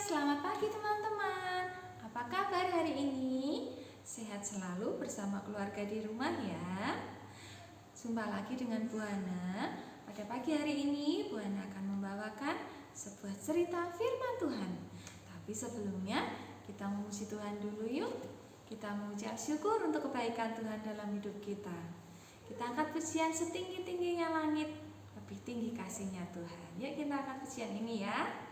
Selamat pagi teman-teman. Apa kabar hari ini? Sehat selalu bersama keluarga di rumah ya. Jumpa lagi dengan Bu Hana. Pada pagi hari ini Bu Hana akan membawakan sebuah cerita firman Tuhan. Tapi sebelumnya kita memuji Tuhan dulu yuk. Kita mengucap syukur untuk kebaikan Tuhan dalam hidup kita. Kita angkat pujian setinggi-tingginya langit, lebih tinggi kasihnya Tuhan. Yuk kita angkat pujian ini ya.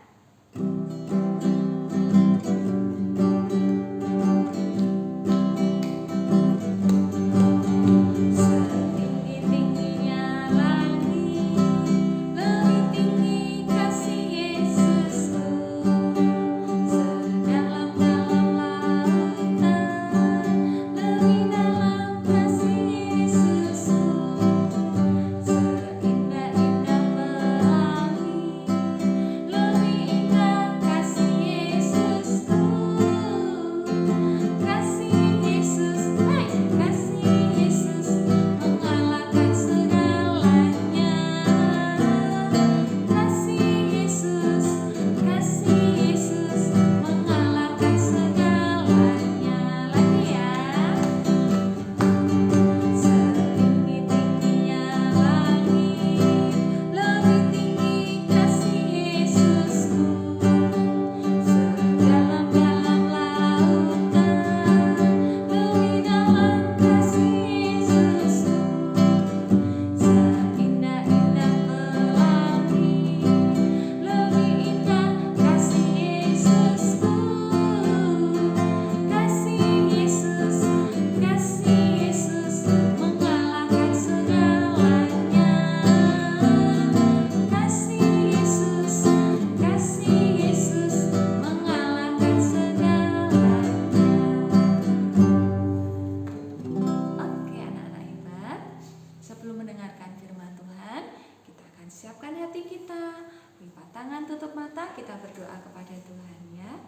Siapkan hati kita, lipat tangan, tutup mata, kita berdoa kepada Tuhan ya.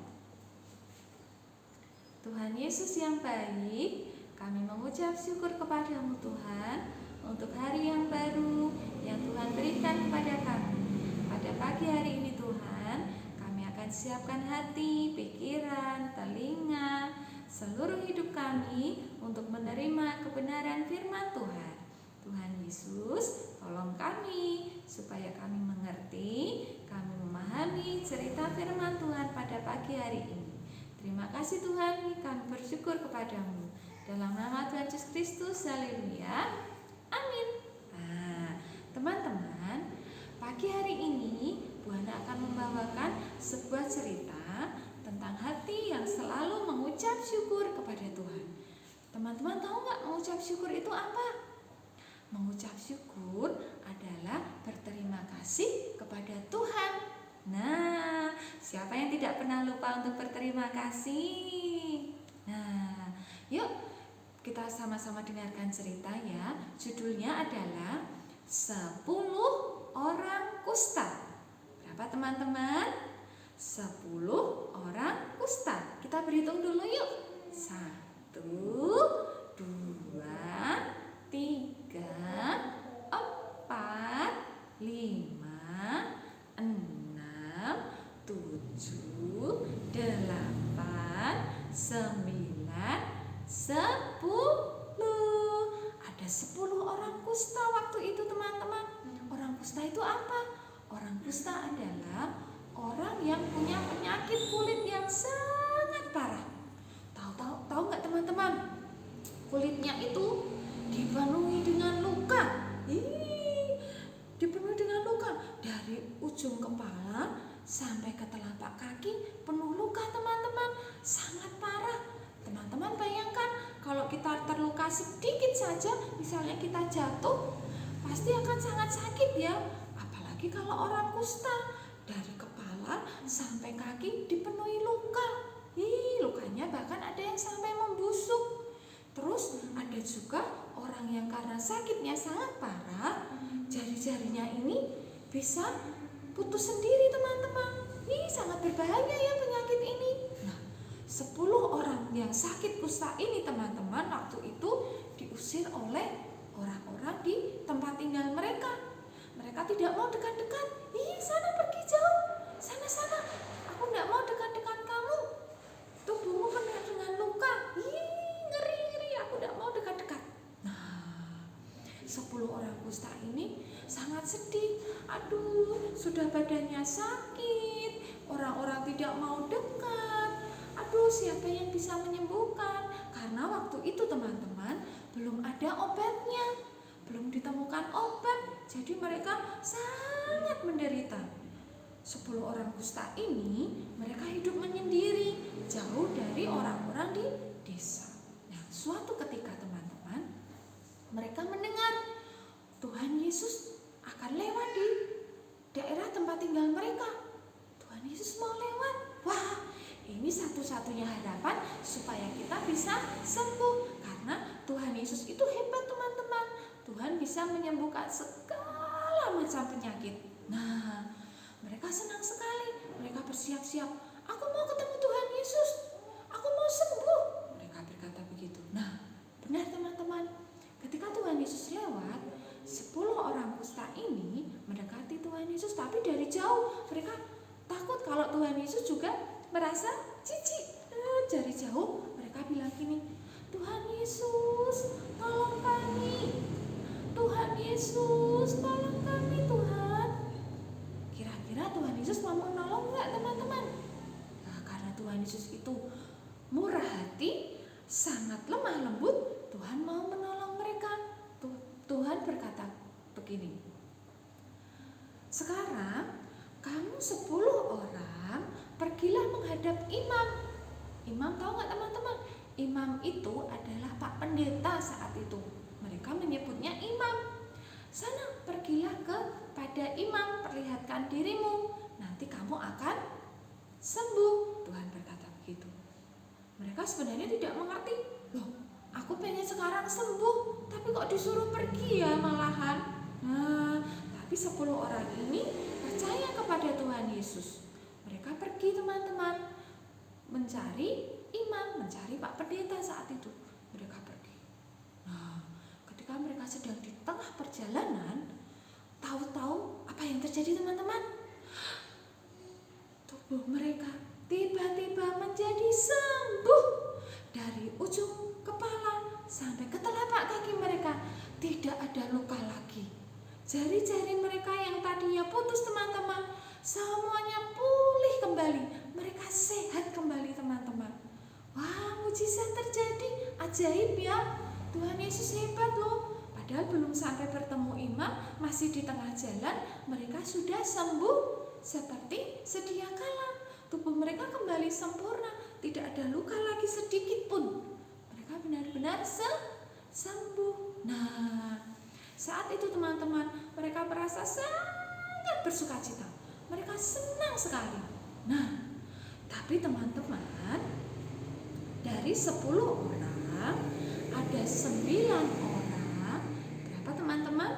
Tuhan Yesus yang baik, kami mengucap syukur kepadamu Tuhan untuk hari yang baru yang Tuhan berikan kepada kami. Pada pagi hari ini Tuhan, kami akan siapkan hati, pikiran, telinga, seluruh hidup kami untuk menerima kebenaran firman Tuhan. Tuhan Yesus, tolong kami supaya kami mengerti, kami memahami cerita firman Tuhan pada pagi hari ini. Terima kasih Tuhan, kami bersyukur kepadamu. Dalam nama Tuhan Yesus Kristus, haleluya, amin. Nah, teman-teman, pagi hari ini Bu Hana akan membawakan sebuah cerita tentang hati yang selalu mengucap syukur kepada Tuhan. Teman-teman tahu nggak mengucap syukur itu apa? Mengucap syukur adalah berterima kasih kepada Tuhan. Nah, siapa yang tidak pernah lupa untuk berterima kasih? Nah, yuk kita sama-sama dengarkan cerita ya. Judulnya adalah 10 orang kusta. Berapa teman-teman? 10 orang kusta. Kita berhitung dulu yuk. 1, 2, 3, 4, 5, 6, 7, 8, 9, 10. Ada 10 orang kusta waktu itu teman-teman. Orang kusta itu apa? Orang kusta adalah orang yang punya penyakit kulit yang sangat parah. Tahu nggak teman-teman? Kulitnya itu dipenuhi dengan luka. Dipenuhi dengan luka dari ujung kepala sampai ke telapak kaki, penuh luka teman-teman, sangat parah. Teman-teman bayangkan kalau kita terluka sedikit saja, misalnya kita jatuh, pasti akan sangat sakit ya. Apalagi kalau orang kusta, dari kepala sampai kaki dipenuhi luka. Lukanya bahkan ada yang sampai membusuk. Terus ada juga orang yang karena sakitnya sangat parah, jari-jarinya ini bisa putus sendiri teman-teman. Sangat berbahaya ya penyakit ini. Nah, 10 orang yang sakit kusta ini teman-teman waktu itu diusir oleh orang-orang di tempat tinggal mereka. Mereka tidak mau dekat-dekat. Sana pergi jauh, sana. Aku tidak mau dekat-dekat. sudah badannya sakit, orang-orang tidak mau dekat. Aduh, siapa yang bisa menyembuhkan? Karena waktu itu teman-teman belum ada obatnya, belum ditemukan obat, jadi mereka sangat menderita. 10 orang kusta ini mereka hidup menyendiri, jauh dari orang-orang di desa. Nah, suatu ketika teman-teman, mereka mendengar Tuhan Yesus akan lewat di daerah tempat tinggal mereka. Tuhan Yesus mau lewat. Wah, ini satu-satunya harapan supaya kita bisa sembuh. Karena Tuhan Yesus itu hebat teman-teman. Tuhan bisa menyembuhkan segala macam penyakit. Nah, mereka senang sekali. Mereka bersiap-siap. Aku mau ketemu Tuhan Yesus. Aku mau sembuh. Mereka berkata begitu. Nah, benar teman-teman. Ketika Tuhan Yesus lewat, 10 orang kusta ini mendekati Tuhan Yesus, tapi dari jauh. Mereka takut kalau Tuhan Yesus juga merasa jijik. Dari jauh mereka bilang gini, Tuhan Yesus, tolong kami. Tuhan Yesus, tolong kami Tuhan. Kira-kira Tuhan Yesus mau menolong enggak teman-teman? Nah, karena Tuhan Yesus itu murah hati, sangat lemah lembut, Tuhan mau menolong mereka. Tuhan berkata begini, sekarang kamu 10 orang pergilah menghadap imam. Imam tahu nggak teman-teman? Imam itu adalah Pak Pendeta saat itu. Mereka menyebutnya imam. Sana pergilah kepada imam, perlihatkan dirimu, nanti kamu akan sembuh. Tuhan berkata begitu. Mereka sebenarnya tidak mengerti. Loh, aku pengen sekarang sembuh, tapi kok disuruh pergi ya malahan. Nah, tapi 10 orang ini percaya kepada Tuhan Yesus. Mereka pergi teman-teman, mencari imam, mencari Pak Pendeta saat itu. Mereka pergi. Nah, ketika mereka sedang di tengah perjalanan, tahu-tahu apa yang terjadi teman-teman? Tubuh mereka tiba-tiba menjadi sembuh. Dari ujung kepala sampai ke telapak kaki mereka tidak ada luka lagi. Jari-jari mereka yang tadinya putus teman-teman, semuanya pulih kembali. Mereka sehat kembali teman-teman. Wah, mujizat terjadi, ajaib ya. Tuhan Yesus hebat loh. Padahal belum sampai bertemu imam, masih di tengah jalan, mereka sudah sembuh seperti sedia kala. Tubuh mereka kembali sempurna, tidak ada luka lagi sedikit pun. Mereka benar-benar sembuh. Nah, saat itu teman-teman, mereka merasa sangat bersukacita. Mereka senang sekali. Nah, tapi teman-teman, dari 10 orang, ada 9 orang. Berapa teman-teman?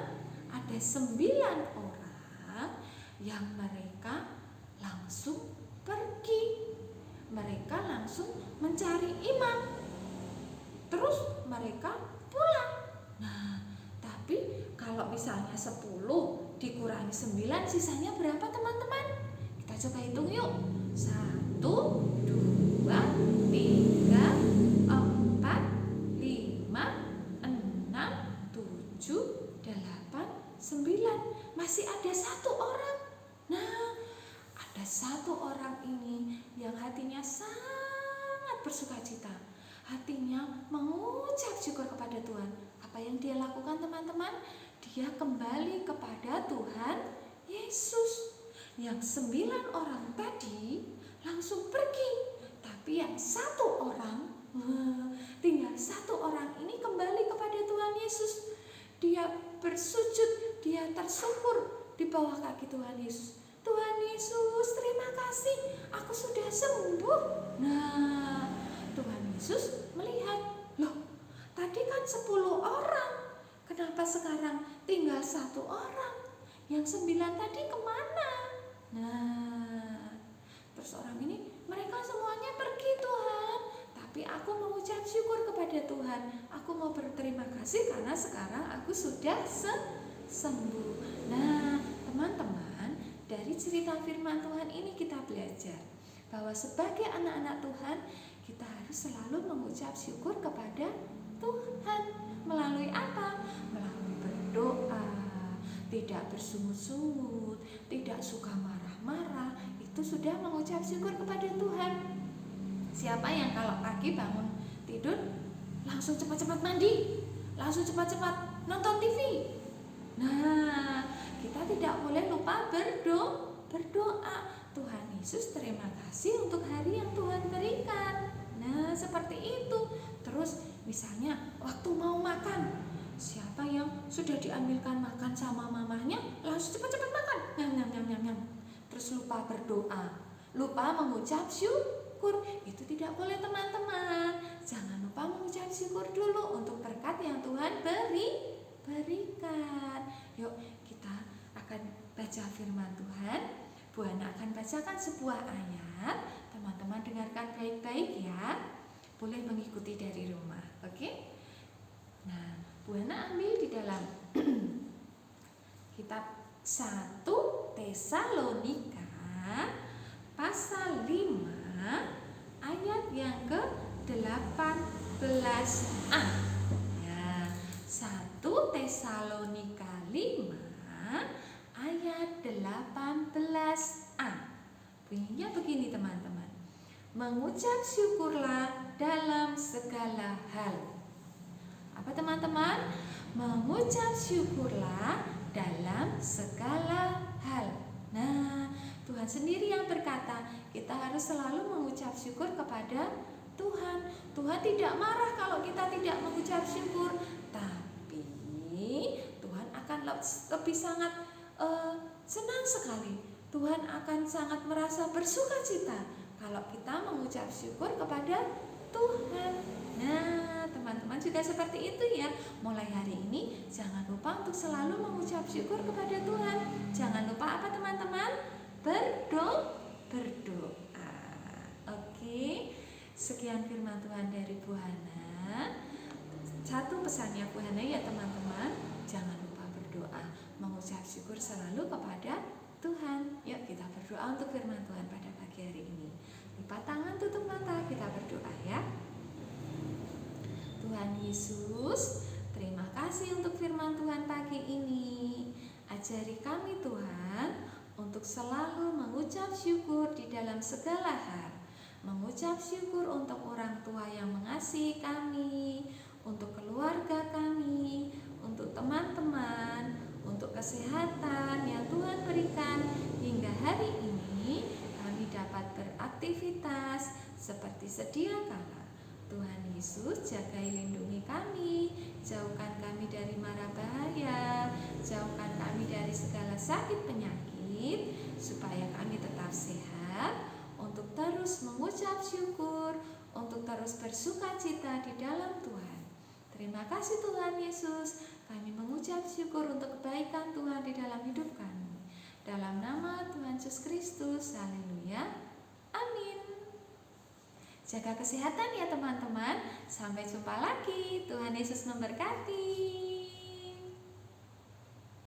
Ada 9 orang yang mereka langsung pergi. Mereka langsung mencari imam. Terus mereka pulang. Nah, tapi kalau misalnya 10 dikurangi 9, sisanya berapa teman-teman? Kita coba hitung yuk. 1, 2, 3, 4, 5, 6, 7, 8, 9. Masih ada 1 orang. Nah, ada 1 orang ini yang hatinya sangat bersukacita. Hatinya mengucap syukur kepada Tuhan. Apa yang dia lakukan teman-teman? Dia kembali kepada Tuhan Yesus. Yang 9 orang tadi langsung pergi, tapi yang 1 orang, tinggal 1 orang ini kembali kepada Tuhan Yesus. Dia bersujud, dia tersungkur di bawah kaki Tuhan Yesus. Tuhan Yesus, terima kasih, aku sudah sembuh. Nah, Tuhan Yesus melihat, loh, tadi kan 10 orang, kenapa sekarang tinggal 1 orang? Yang 9 tadi kemana? Nah, terus orang ini, mereka semuanya pergi Tuhan, tapi aku mengucap syukur kepada Tuhan. Aku mau berterima kasih karena sekarang aku sudah sembuh. Nah, teman-teman, dari cerita firman Tuhan ini kita belajar bahwa sebagai anak-anak Tuhan, kita harus selalu mengucap syukur kepada Tuhan. Melalui apa? Melalui berdoa, tidak bersungut-sungut, tidak suka marah-marah, itu sudah mengucap syukur kepada Tuhan. Siapa yang kalau pagi bangun tidur langsung cepat-cepat mandi, langsung cepat-cepat nonton TV? Nah, kita tidak boleh lupa berdoa. Tuhan Yesus, terima kasih untuk hari yang Tuhan berikan. Nah, seperti itu. Terus misalnya waktu mau makan, siapa yang sudah diambilkan makan sama mamahnya langsung cepat-cepat makan, nyam. Terus lupa berdoa, lupa mengucap syukur. Itu tidak boleh teman-teman. Jangan lupa mengucap syukur dulu untuk berkat yang Tuhan berikan. Yuk, kita akan baca firman Tuhan. Bu Hana akan bacakan sebuah ayat. Teman-teman dengarkan baik-baik ya. Boleh mengikuti dari rumah, oke? Nah, Bu Hana ambil di dalam kitab 1 Tesalonika pasal 5 ayat yang ke-18a. Ya, 1 Tesalonika 5 ayat 18a. Bunyinya begini teman-teman. Mengucap syukurlah dalam segala hal. Apa teman-teman? Mengucap syukurlah dalam segala hal. Nah, Tuhan sendiri yang berkata, kita harus selalu mengucap syukur kepada Tuhan. Tuhan tidak marah kalau kita tidak mengucap syukur, tapi Tuhan akan lebih sangat senang sekali. Tuhan akan sangat merasa bersuka cita kalau kita mengucap syukur kepada Tuhan. Nah, teman-teman juga seperti itu ya. Mulai hari ini jangan lupa untuk selalu mengucap syukur kepada Tuhan. Jangan lupa apa teman-teman? Berdoa. Oke. Sekian firman Tuhan dari Bu Hana. Satu pesannya Bu Hana ya teman-teman, jangan lupa berdoa, mengucap syukur selalu kepada Tuhan. Yuk kita berdoa untuk firman Tuhan pada pagi hari ini. Lipat tangan, tutup mata, kita berdoa ya. Tuhan Yesus, terima kasih untuk firman Tuhan pagi ini. Ajari kami Tuhan untuk selalu mengucap syukur di dalam segala hal. Mengucap syukur untuk orang tua yang mengasihi kami, untuk keluarga kami, untuk teman-teman, untuk kesehatan yang Tuhan berikan hingga hari ini kami dapat beraktivitas seperti sedia kala. Tuhan Yesus, jagai lindungi kami, jauhkan kami dari mara bahaya, jauhkan kami dari segala sakit penyakit, supaya kami tetap sehat, untuk terus mengucap syukur, untuk terus bersuka cita di dalam Tuhan. Terima kasih Tuhan Yesus, kami mengucap syukur untuk kebaikan Tuhan di dalam hidup kami. Dalam nama Tuhan Yesus Kristus, haleluya, amin. Jaga kesehatan ya teman-teman, sampai jumpa lagi, Tuhan Yesus memberkati.